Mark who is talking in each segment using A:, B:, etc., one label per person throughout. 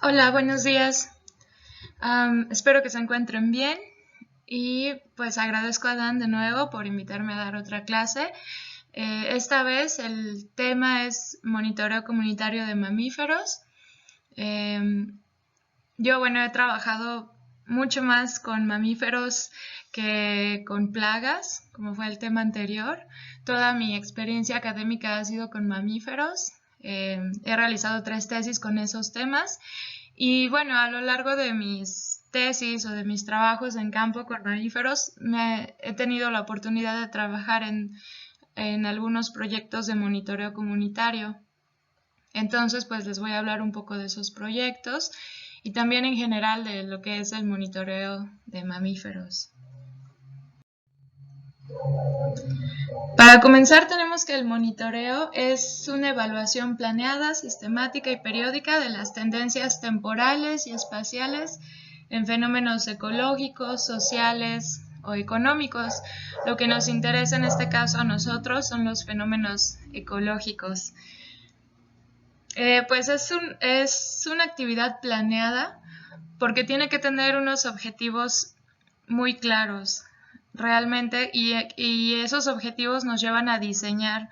A: Hola, buenos días. Espero que se encuentren bien y pues agradezco a Dan de nuevo por invitarme a dar otra clase. Esta vez el tema es monitoreo comunitario de mamíferos. Yo he trabajado mucho más con mamíferos que con plagas, como fue el tema anterior. Toda mi experiencia académica ha sido con mamíferos. He realizado 3 tesis con esos temas y bueno, a lo largo de mis tesis o de mis trabajos en campo con mamíferos, he tenido la oportunidad de trabajar en algunos proyectos de monitoreo comunitario. Entonces, pues les voy a hablar un poco de esos proyectos y también en general de lo que es el monitoreo de mamíferos. Para comenzar, tenemos que el monitoreo es una evaluación planeada, sistemática y periódica de las tendencias temporales y espaciales en fenómenos ecológicos, sociales o económicos. Lo que nos interesa en este caso a nosotros son los fenómenos ecológicos. Pues es una actividad planeada porque tiene que tener unos objetivos muy claros realmente y esos objetivos nos llevan a diseñar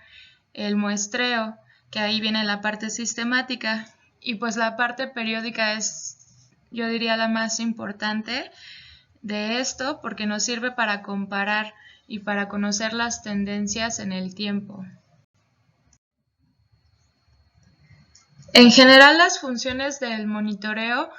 A: el muestreo, que ahí viene la parte sistemática y pues la parte periódica es, yo diría, la más importante de esto porque nos sirve para comparar y para conocer las tendencias en el tiempo. En general, las funciones del monitoreo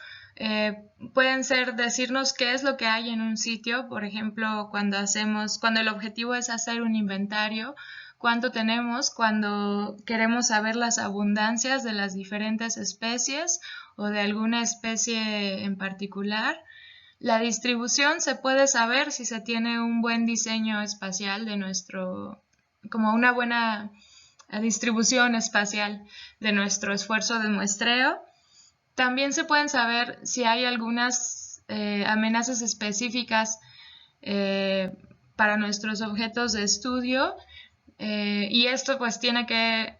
A: pueden ser decirnos qué es lo que hay en un sitio, por ejemplo, cuando el objetivo es hacer un inventario, cuánto tenemos, cuando queremos saber las abundancias de las diferentes especies o de alguna especie en particular. La distribución se puede saber si se tiene un buen diseño espacial como una buena distribución espacial de nuestro esfuerzo de muestreo. También se pueden saber si hay algunas amenazas específicas para nuestros objetos de estudio y esto pues tiene que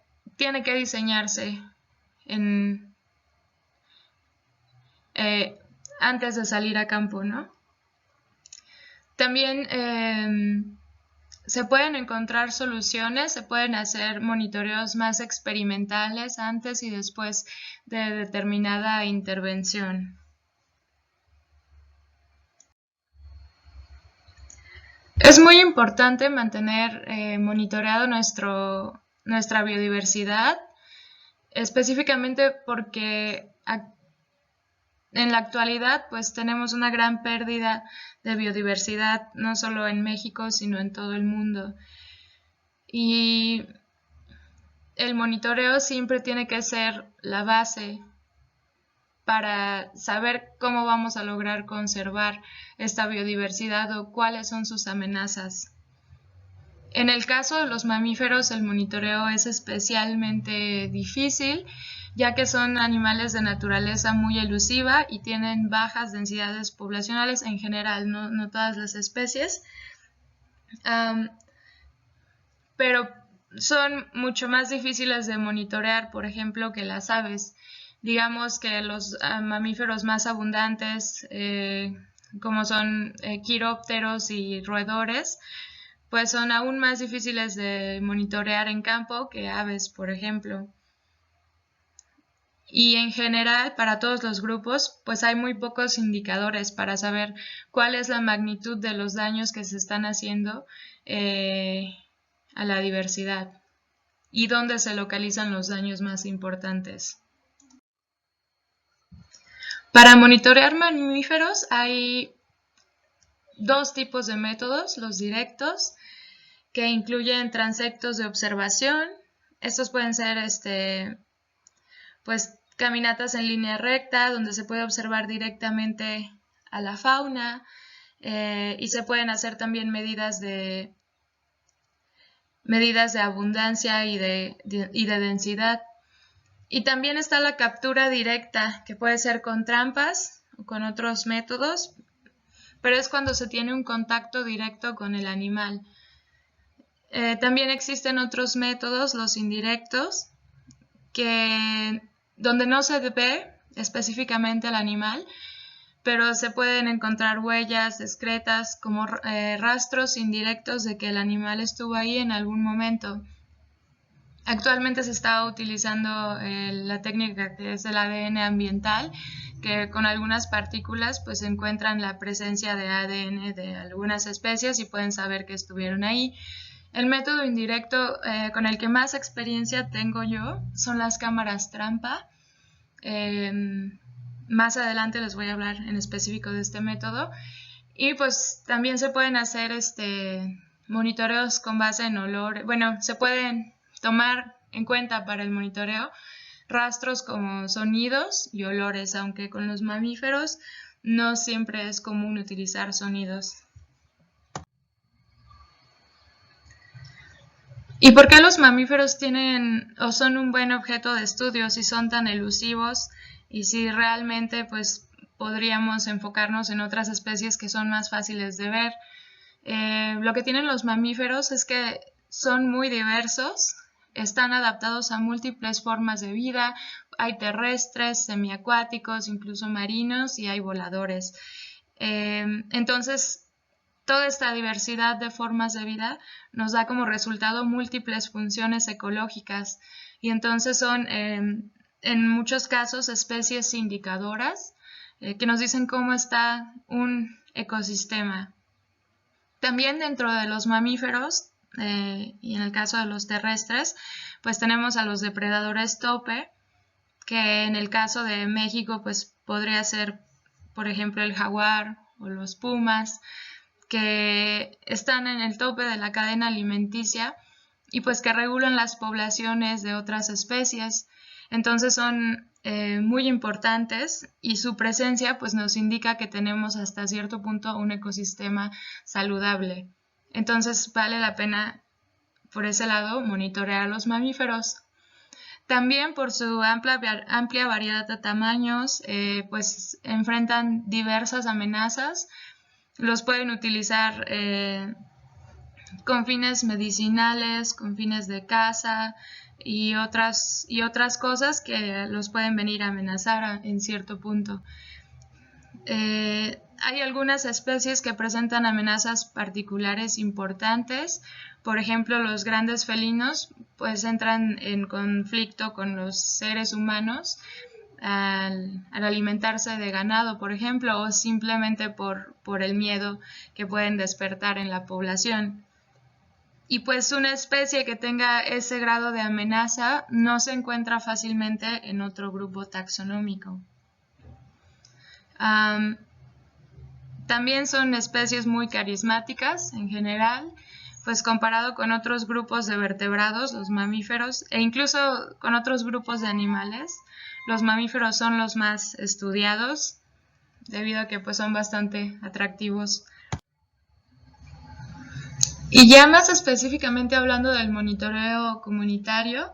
A: diseñarse antes de salir a campo, ¿no? También se pueden encontrar soluciones, se pueden hacer monitoreos más experimentales antes y después de determinada intervención. Es muy importante mantener monitoreado nuestra biodiversidad, específicamente porque en la actualidad pues tenemos una gran pérdida de biodiversidad, no solo en México, sino en todo el mundo. Y el monitoreo siempre tiene que ser la base para saber cómo vamos a lograr conservar esta biodiversidad o cuáles son sus amenazas. En el caso de los mamíferos, el monitoreo es especialmente difícil, ya que son animales de naturaleza muy elusiva y tienen bajas densidades poblacionales en general, no todas las especies. Pero son mucho más difíciles de monitorear, por ejemplo, que las aves. Digamos que los mamíferos más abundantes, como son quirópteros y roedores, pues son aún más difíciles de monitorear en campo que aves, por ejemplo. Y en general, para todos los grupos, pues hay muy pocos indicadores para saber cuál es la magnitud de los daños que se están haciendo a la diversidad y dónde se localizan los daños más importantes. Para monitorear mamíferos hay 2 tipos de métodos, los directos, que incluyen transectos de observación. Estos pueden ser pues caminatas en línea recta donde se puede observar directamente a la fauna y se pueden hacer también medidas de abundancia y de densidad. Y también está la captura directa, que puede ser con trampas o con otros métodos, pero es cuando se tiene un contacto directo con el animal. También existen otros métodos, los indirectos, donde no se ve específicamente al animal, pero se pueden encontrar huellas discretas como rastros indirectos de que el animal estuvo ahí en algún momento. Actualmente se está utilizando la técnica que es el ADN ambiental, que con algunas partículas pues encuentran la presencia de ADN de algunas especies y pueden saber que estuvieron ahí. El método indirecto con el que más experiencia tengo yo son las cámaras trampa. Más adelante les voy a hablar en específico de este método. Y pues también se pueden hacer monitoreos con base en olor. Bueno, se pueden tomar en cuenta para el monitoreo rastros como sonidos y olores, aunque con los mamíferos no siempre es común utilizar sonidos. ¿Y por qué los mamíferos tienen o son un buen objeto de estudio si son tan elusivos y si realmente pues podríamos enfocarnos en otras especies que son más fáciles de ver? Lo que tienen los mamíferos es que son muy diversos, están adaptados a múltiples formas de vida, hay terrestres, semiacuáticos, incluso marinos y hay voladores. Entonces, toda esta diversidad de formas de vida nos da como resultado múltiples funciones ecológicas y entonces son en muchos casos especies indicadoras que nos dicen cómo está un ecosistema. También dentro de los mamíferos y en el caso de los terrestres pues tenemos a los depredadores tope, que en el caso de México pues podría ser por ejemplo el jaguar o los pumas, que están en el tope de la cadena alimenticia y pues que regulan las poblaciones de otras especies. Entonces son muy importantes y su presencia pues nos indica que tenemos hasta cierto punto un ecosistema saludable. Entonces vale la pena por ese lado monitorear a los mamíferos. También por su amplia variedad de tamaños pues enfrentan diversas amenazas. Los pueden utilizar con fines medicinales, con fines de caza y otras cosas que los pueden venir a amenazar en cierto punto. Hay algunas especies que presentan amenazas particulares importantes. Por ejemplo, los grandes felinos pues entran en conflicto con los seres humanos al alimentarse de ganado, por ejemplo, o simplemente por el miedo que pueden despertar en la población. Y pues una especie que tenga ese grado de amenaza no se encuentra fácilmente en otro grupo taxonómico. También son especies muy carismáticas en general, pues comparado con otros grupos de vertebrados, los mamíferos, e incluso con otros grupos de animales, los mamíferos son los más estudiados, debido a que pues son bastante atractivos. Y ya más específicamente hablando del monitoreo comunitario,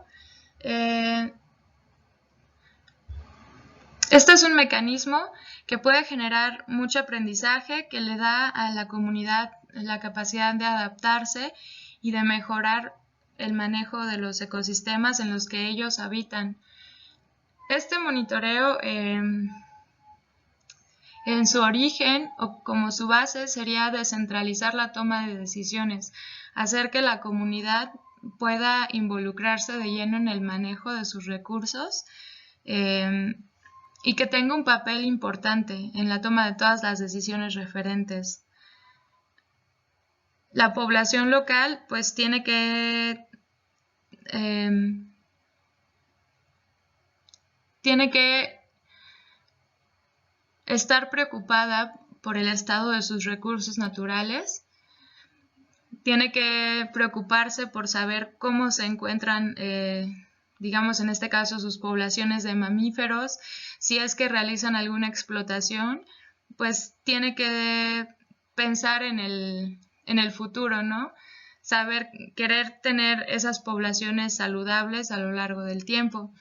A: este es un mecanismo que puede generar mucho aprendizaje, que le da a la comunidad la capacidad de adaptarse y de mejorar el manejo de los ecosistemas en los que ellos habitan. Este monitoreo en su origen o como su base sería descentralizar la toma de decisiones, hacer que la comunidad pueda involucrarse de lleno en el manejo de sus recursos y que tenga un papel importante en la toma de todas las decisiones referentes. La población local pues tiene que estar preocupada por el estado de sus recursos naturales, tiene que preocuparse por saber cómo se encuentran, digamos en este caso, sus poblaciones de mamíferos, si es que realizan alguna explotación, pues tiene que pensar en el futuro, ¿no? Saber, querer tener esas poblaciones saludables a lo largo del tiempo.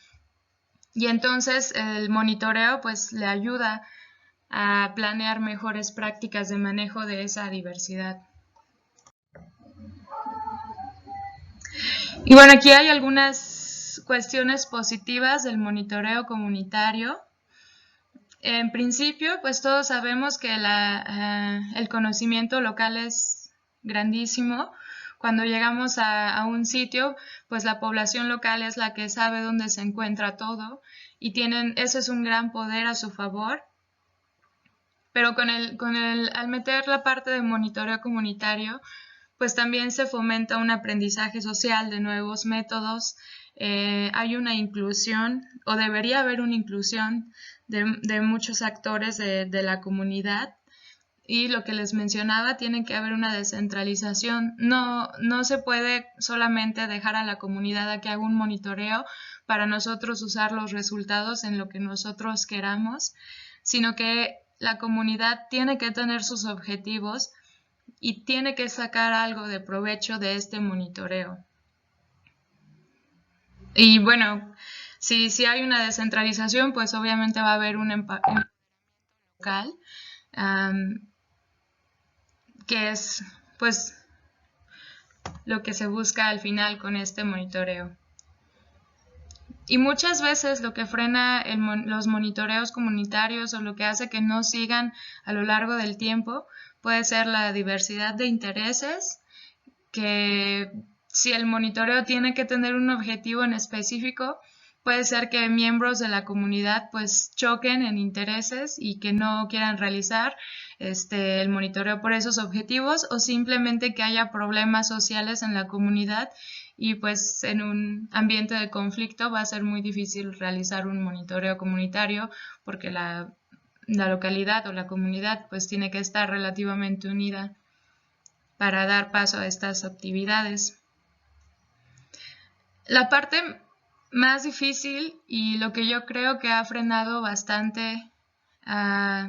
A: Y entonces el monitoreo pues le ayuda a planear mejores prácticas de manejo de esa diversidad. Y bueno, aquí hay algunas cuestiones positivas del monitoreo comunitario. En principio, pues todos sabemos que el conocimiento local es grandísimo. Cuando llegamos a un sitio, pues la población local es la que sabe dónde se encuentra todo y eso es un gran poder a su favor. Pero al meter la parte de monitoreo comunitario, pues también se fomenta un aprendizaje social de nuevos métodos, hay una inclusión o debería haber una inclusión de muchos actores de la comunidad y lo que les mencionaba, tiene que haber una descentralización. No se puede solamente dejar a la comunidad a que haga un monitoreo para nosotros usar los resultados en lo que nosotros queramos, sino que la comunidad tiene que tener sus objetivos y tiene que sacar algo de provecho de este monitoreo. Y bueno, si hay una descentralización, pues obviamente va a haber un local, que es pues lo que se busca al final con este monitoreo. Y muchas veces lo que frena los monitoreos comunitarios o lo que hace que no sigan a lo largo del tiempo puede ser la diversidad de intereses, que si el monitoreo tiene que tener un objetivo en específico, puede ser que miembros de la comunidad pues choquen en intereses y que no quieran realizar el monitoreo por esos objetivos, o simplemente que haya problemas sociales en la comunidad y pues en un ambiente de conflicto va a ser muy difícil realizar un monitoreo comunitario porque la localidad o la comunidad pues tiene que estar relativamente unida para dar paso a estas actividades. La parte más difícil y lo que yo creo que ha frenado bastante a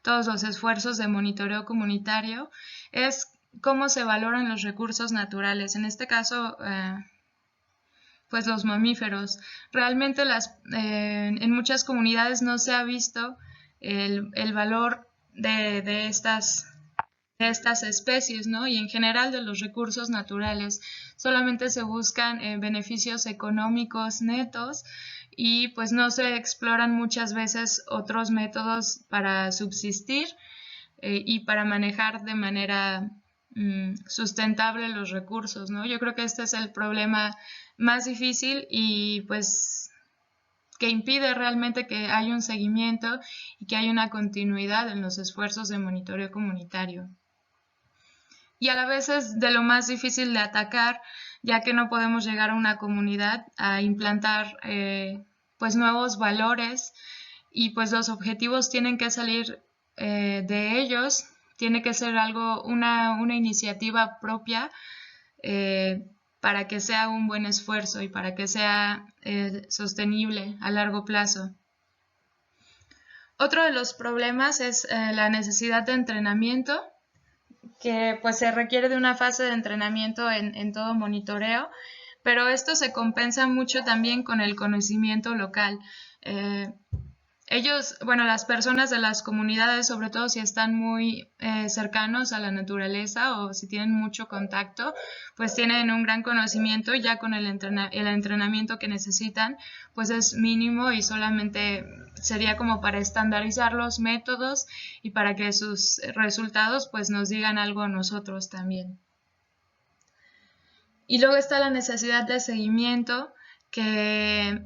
A: todos los esfuerzos de monitoreo comunitario es cómo se valoran los recursos naturales. En este caso, pues los mamíferos. Realmente en muchas comunidades no se ha visto el valor de estas especies, ¿no? Y en general de los recursos naturales. Solamente se buscan beneficios económicos netos y pues no se exploran muchas veces otros métodos para subsistir y para manejar de manera sustentable los recursos, ¿no? Yo creo que este es el problema más difícil y pues que impide realmente que haya un seguimiento y que haya una continuidad en los esfuerzos de monitoreo comunitario. Y a la vez es de lo más difícil de atacar, ya que no podemos llegar a una comunidad a implantar pues nuevos valores y pues los objetivos tienen que salir de ellos, tiene que ser una iniciativa propia para que sea un buen esfuerzo y para que sea sostenible a largo plazo. Otro de los problemas es la necesidad de entrenamiento, que pues se requiere de una fase de entrenamiento en todo monitoreo, pero esto se compensa mucho también con el conocimiento local. Las personas de las comunidades, sobre todo si están muy cercanos a la naturaleza o si tienen mucho contacto, pues tienen un gran conocimiento y ya con el entrenamiento que necesitan, pues es mínimo y solamente sería como para estandarizar los métodos y para que sus resultados pues nos digan algo a nosotros también. Y luego está la necesidad de seguimiento que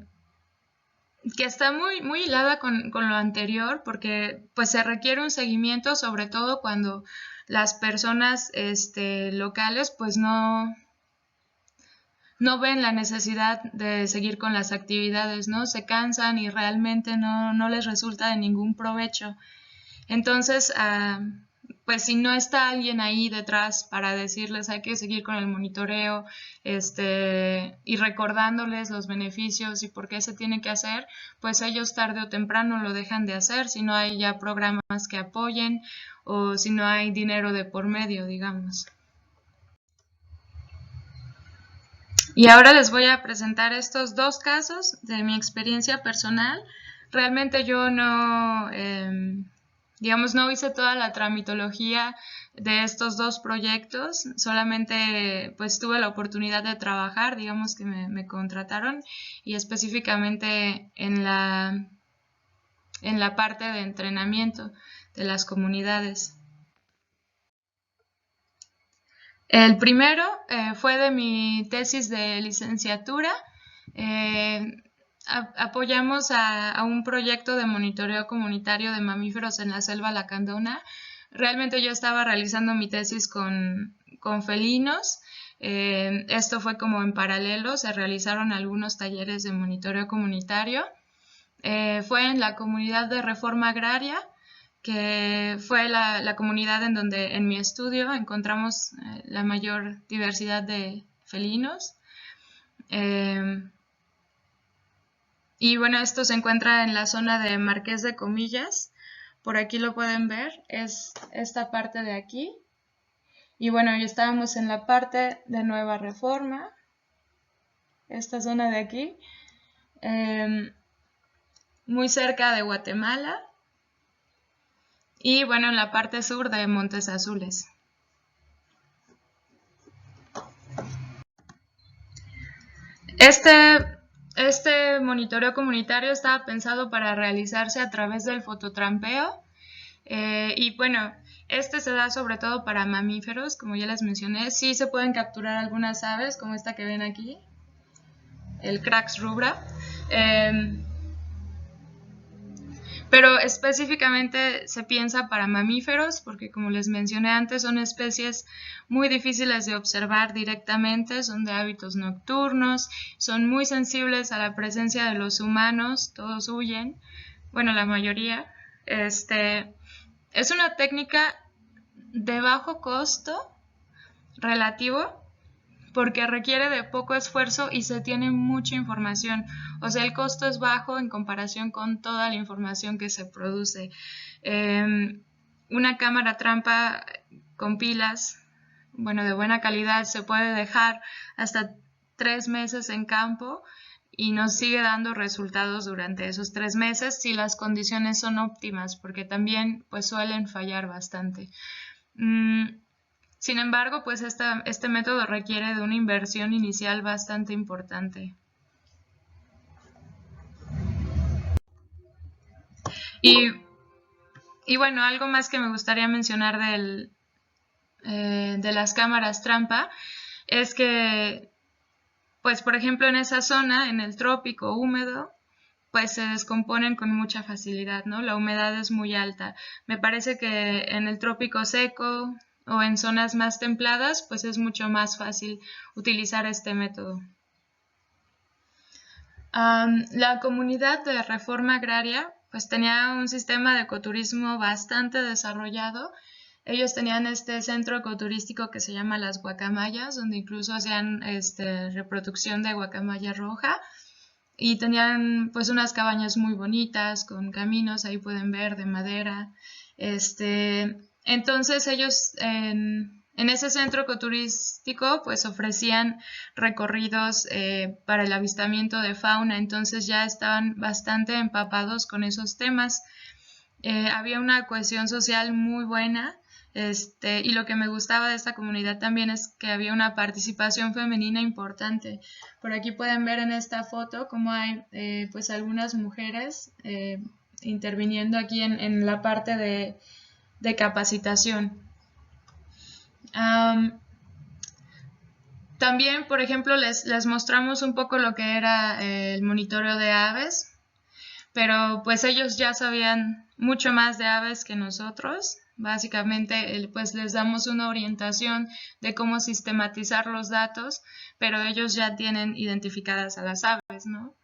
A: está muy hilada con lo anterior, porque pues se requiere un seguimiento, sobre todo cuando las personas locales pues no ven la necesidad de seguir con las actividades, ¿no? Se cansan y realmente no les resulta de ningún provecho. Entonces, pues si no está alguien ahí detrás para decirles hay que seguir con el monitoreo y recordándoles los beneficios y por qué se tiene que hacer, pues ellos tarde o temprano lo dejan de hacer si no hay ya programas que apoyen o si no hay dinero de por medio, digamos. Y ahora les voy a presentar estos dos casos de mi experiencia personal. Realmente yo no hice toda la tramitología de estos dos proyectos, solamente pues tuve la oportunidad de trabajar, digamos que me contrataron y específicamente en la en la parte de entrenamiento de las comunidades. El primero fue de mi tesis de licenciatura. Apoyamos a un proyecto de monitoreo comunitario de mamíferos en la selva lacandona. Realmente yo estaba realizando mi tesis con felinos. Esto fue como en paralelo, se realizaron algunos talleres de monitoreo comunitario. Fue en la comunidad de Reforma Agraria, que fue la comunidad en donde en mi estudio encontramos la mayor diversidad de felinos. Y bueno, esto se encuentra en la zona de Marqués de Comillas. Por aquí lo pueden ver, es esta parte de aquí. Y bueno, ya estábamos en la parte de Nueva Reforma, esta zona de aquí, muy cerca de Guatemala. Y bueno, en la parte sur de Montes Azules. Este monitoreo comunitario estaba pensado para realizarse a través del fototrampeo. Y bueno, este se da sobre todo para mamíferos, como ya les mencioné. Sí se pueden capturar algunas aves, como esta que ven aquí, el Crax rubra. Pero específicamente se piensa para mamíferos porque, como les mencioné antes, son especies muy difíciles de observar directamente, son de hábitos nocturnos, son muy sensibles a la presencia de los humanos, todos huyen, bueno, la mayoría. Es una técnica de bajo costo relativo, porque requiere de poco esfuerzo y se tiene mucha información. O sea, el costo es bajo en comparación con toda la información que se produce. Una cámara trampa con pilas, bueno, de buena calidad, se puede dejar hasta 3 meses en campo y nos sigue dando resultados durante esos 3 meses si las condiciones son óptimas, porque también pues suelen fallar bastante. Sin embargo, pues este método requiere de una inversión inicial bastante importante. Y bueno, algo más que me gustaría mencionar de las cámaras trampa es que, pues por ejemplo en esa zona, en el trópico húmedo, pues se descomponen con mucha facilidad, ¿no? La humedad es muy alta. Me parece que en el trópico seco o en zonas más templadas, pues es mucho más fácil utilizar este método. La comunidad de Reforma Agraria pues tenía un sistema de ecoturismo bastante desarrollado. Ellos tenían este centro ecoturístico que se llama Las Guacamayas, donde incluso hacían reproducción de guacamaya roja. Y tenían pues unas cabañas muy bonitas con caminos, ahí pueden ver, de madera. Entonces ellos en ese centro ecoturístico pues ofrecían recorridos para el avistamiento de fauna, entonces ya estaban bastante empapados con esos temas. Había una cohesión social muy buena. Y lo que me gustaba de esta comunidad también es que había una participación femenina importante. Por aquí pueden ver en esta foto cómo hay pues algunas mujeres interviniendo aquí en la parte de capacitación. También, por ejemplo, les mostramos un poco lo que era el monitoreo de aves, pero pues ellos ya sabían mucho más de aves que nosotros. Básicamente pues les damos una orientación de cómo sistematizar los datos, pero ellos ya tienen identificadas a las aves, ¿no?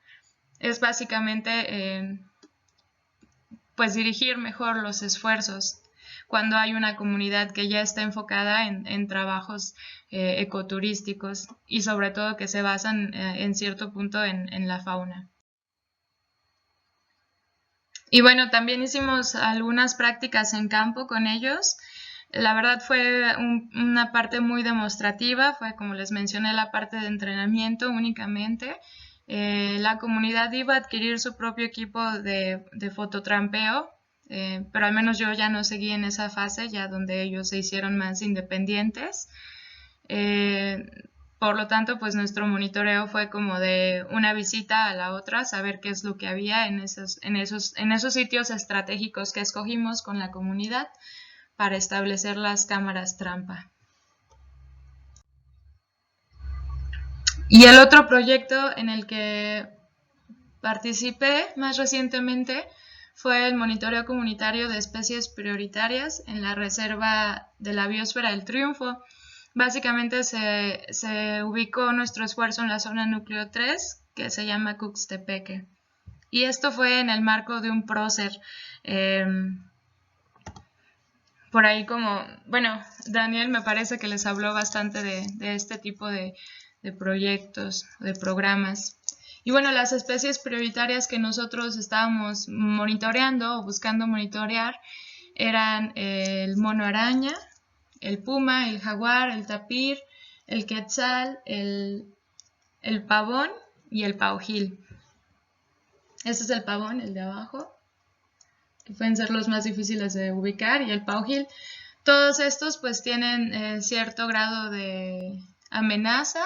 A: Es básicamente pues dirigir mejor los esfuerzos cuando hay una comunidad que ya está enfocada en trabajos ecoturísticos y sobre todo que se basan en cierto punto en la fauna. Y bueno, también hicimos algunas prácticas en campo con ellos. La verdad fue una parte muy demostrativa, fue como les mencioné la parte de entrenamiento únicamente. La comunidad iba a adquirir su propio equipo de fototrampeo, pero al menos yo ya no seguí en esa fase, ya donde ellos se hicieron más independientes. Por lo tanto, pues nuestro monitoreo fue como de una visita a la otra, saber qué es lo que había en esos sitios estratégicos que escogimos con la comunidad para establecer las cámaras trampa. Y el otro proyecto en el que participé más recientemente fue el monitoreo comunitario de especies prioritarias en la Reserva de la Biosfera del Triunfo. Básicamente se ubicó nuestro esfuerzo en la zona núcleo 3, que se llama Cuxtepeque. Y esto fue en el marco de un prócer. Por ahí como, bueno, Daniel me parece que les habló bastante de este tipo de proyectos, de programas. Y bueno, las especies prioritarias que nosotros estábamos monitoreando o buscando monitorear eran el mono araña, el puma, el jaguar, el tapir, el quetzal, el pavón y el paujil. Este es el pavón, el de abajo, que pueden ser los más difíciles de ubicar, y el paujil. Todos estos pues tienen cierto grado de amenaza.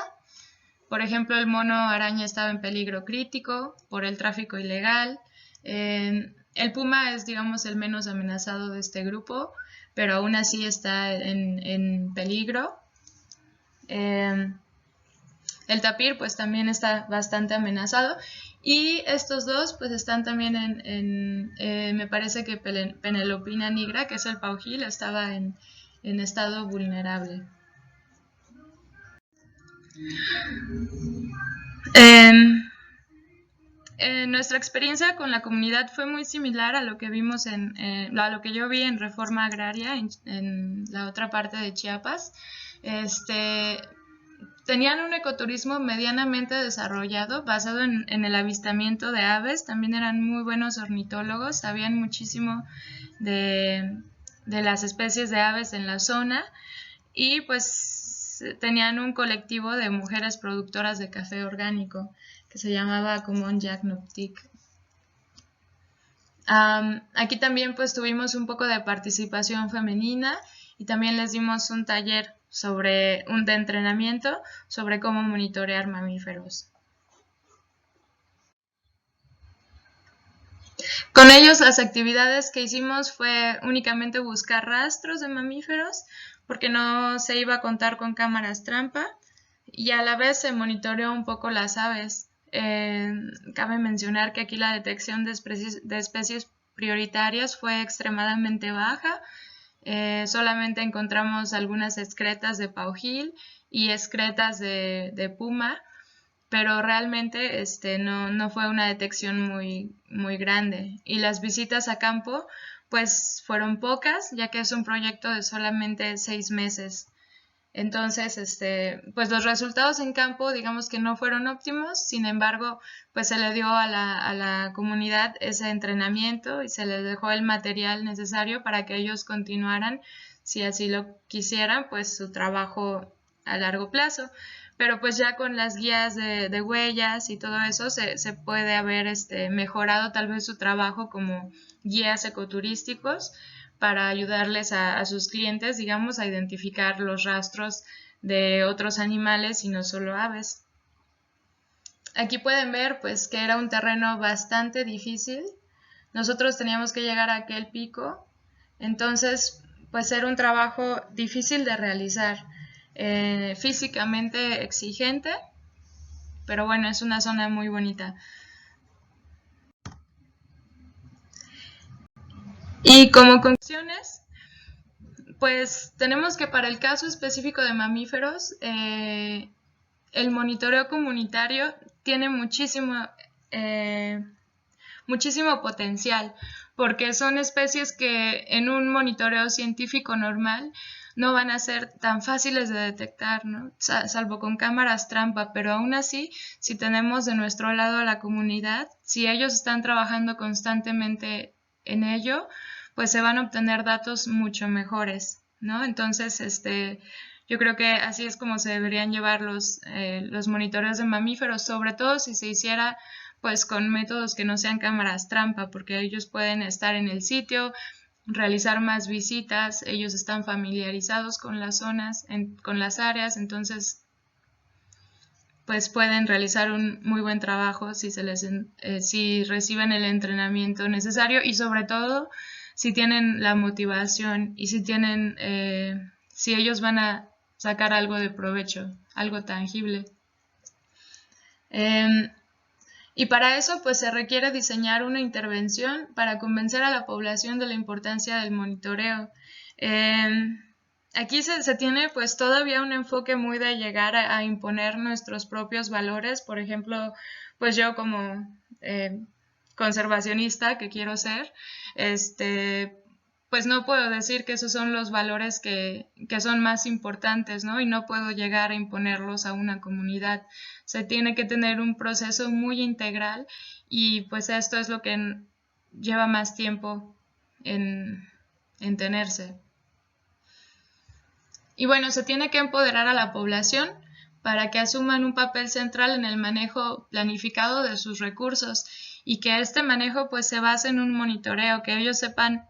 A: Por ejemplo, el mono araña estaba en peligro crítico por el tráfico ilegal. El puma es, digamos, el menos amenazado de este grupo, pero aún así está en peligro. El tapir pues también está bastante amenazado, y estos dos pues están también me parece que Penelopina nigra, que es el paujil, estaba en estado vulnerable. Nuestra experiencia con la comunidad fue muy similar a lo que vimos a lo que yo vi en Reforma Agraria en la otra parte de Chiapas. Tenían un ecoturismo medianamente desarrollado, basado en el avistamiento de aves. También eran muy buenos ornitólogos, sabían muchísimo de las especies de aves en la zona, y pues tenían un colectivo de mujeres productoras de café orgánico que se llamaba Common Jagnoptic. Aquí también pues tuvimos un poco de participación femenina, y también les dimos un taller de entrenamiento sobre cómo monitorear mamíferos. Con ellos las actividades que hicimos fue únicamente buscar rastros de mamíferos, porque no se iba a contar con cámaras trampa, y a la vez se monitoreó un poco las aves. Cabe mencionar que aquí la detección de especies prioritarias fue extremadamente baja. Solamente encontramos algunas excretas de paujil y excretas de puma, pero realmente no fue una detección muy grande. Y las visitas a campo pues fueron pocas, ya que es un proyecto de solamente 6 meses. Entonces, pues los resultados en campo, digamos que no fueron óptimos. Sin embargo, pues se le dio a la comunidad ese entrenamiento y se les dejó el material necesario para que ellos continuaran, si así lo quisieran, pues su trabajo a largo plazo. Pero pues ya con las guías de huellas y todo eso se puede haber mejorado tal vez su trabajo como guías ecoturísticos, para ayudarles a sus clientes, digamos, a identificar los rastros de otros animales y no solo aves. Aquí pueden ver pues que era un terreno bastante difícil. Nosotros teníamos que llegar a aquel pico, entonces pues era un trabajo difícil de realizar, físicamente exigente, pero bueno, es una zona muy bonita. Y como conclusiones, pues tenemos que para el caso específico de mamíferos, el monitoreo comunitario tiene muchísimo potencial, porque son especies que en un monitoreo científico normal no van a ser tan fáciles de detectar, ¿no? Salvo con cámaras trampa, pero aún así, si tenemos de nuestro lado a la comunidad, si ellos están trabajando constantemente en ello, pues se van a obtener datos mucho mejores, ¿no? Entonces, yo creo que así es como se deberían llevar los monitoreos de mamíferos, sobre todo si se hiciera pues con métodos que no sean cámaras trampa, porque ellos pueden estar en el sitio, realizar más visitas, ellos están familiarizados con las zonas, con las áreas, entonces pues pueden realizar un muy buen trabajo si reciben el entrenamiento necesario y sobre todo si tienen la motivación y si ellos van a sacar algo de provecho, algo tangible. Y para eso pues se requiere diseñar una intervención para convencer a la población de la importancia del monitoreo. Aquí se tiene pues todavía un enfoque muy de llegar a imponer nuestros propios valores. Por ejemplo, pues yo como conservacionista que quiero ser, pues no puedo decir que esos son los valores que son más importantes, ¿no? Y no puedo llegar a imponerlos a una comunidad. Se tiene que tener un proceso muy integral y pues esto es lo que lleva más tiempo en tenerse. Y bueno, se tiene que empoderar a la población para que asuman un papel central en el manejo planificado de sus recursos y que este manejo pues se base en un monitoreo, que ellos sepan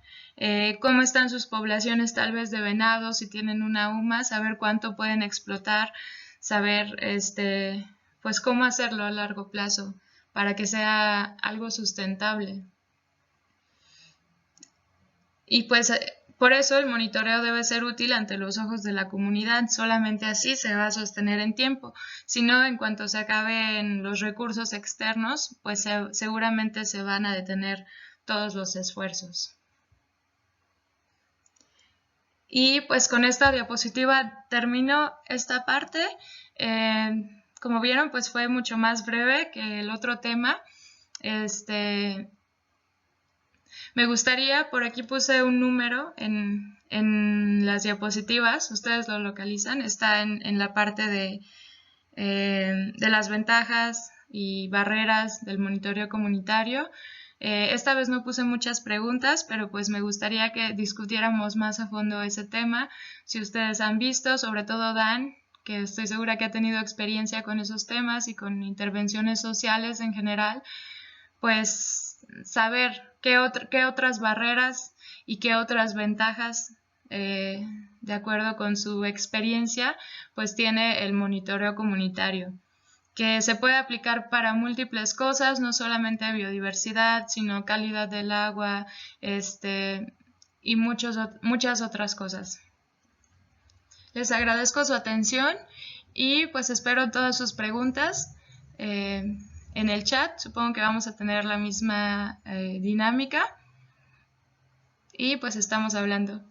A: cómo están sus poblaciones tal vez de venado, si tienen una UMA, saber cuánto pueden explotar, saber pues cómo hacerlo a largo plazo para que sea algo sustentable. Y pues por eso el monitoreo debe ser útil ante los ojos de la comunidad, solamente así se va a sostener en tiempo. Si no, en cuanto se acaben los recursos externos, pues seguramente se van a detener todos los esfuerzos. Y pues con esta diapositiva termino esta parte. Como vieron, pues fue mucho más breve que el otro tema. Me gustaría, por aquí puse un número en las diapositivas, ustedes lo localizan, está en la parte de las ventajas y barreras del monitoreo comunitario. Esta vez no puse muchas preguntas, pero pues me gustaría que discutiéramos más a fondo ese tema. Si ustedes han visto, sobre todo Dan, que estoy segura que ha tenido experiencia con esos temas y con intervenciones sociales en general, pues saber qué otras barreras y qué otras ventajas, de acuerdo con su experiencia, pues tiene el monitoreo comunitario, que se puede aplicar para múltiples cosas, no solamente biodiversidad, sino calidad del agua, y muchas otras cosas. Les agradezco su atención y pues espero todas sus preguntas en el chat. Supongo que vamos a tener la misma dinámica y pues estamos hablando.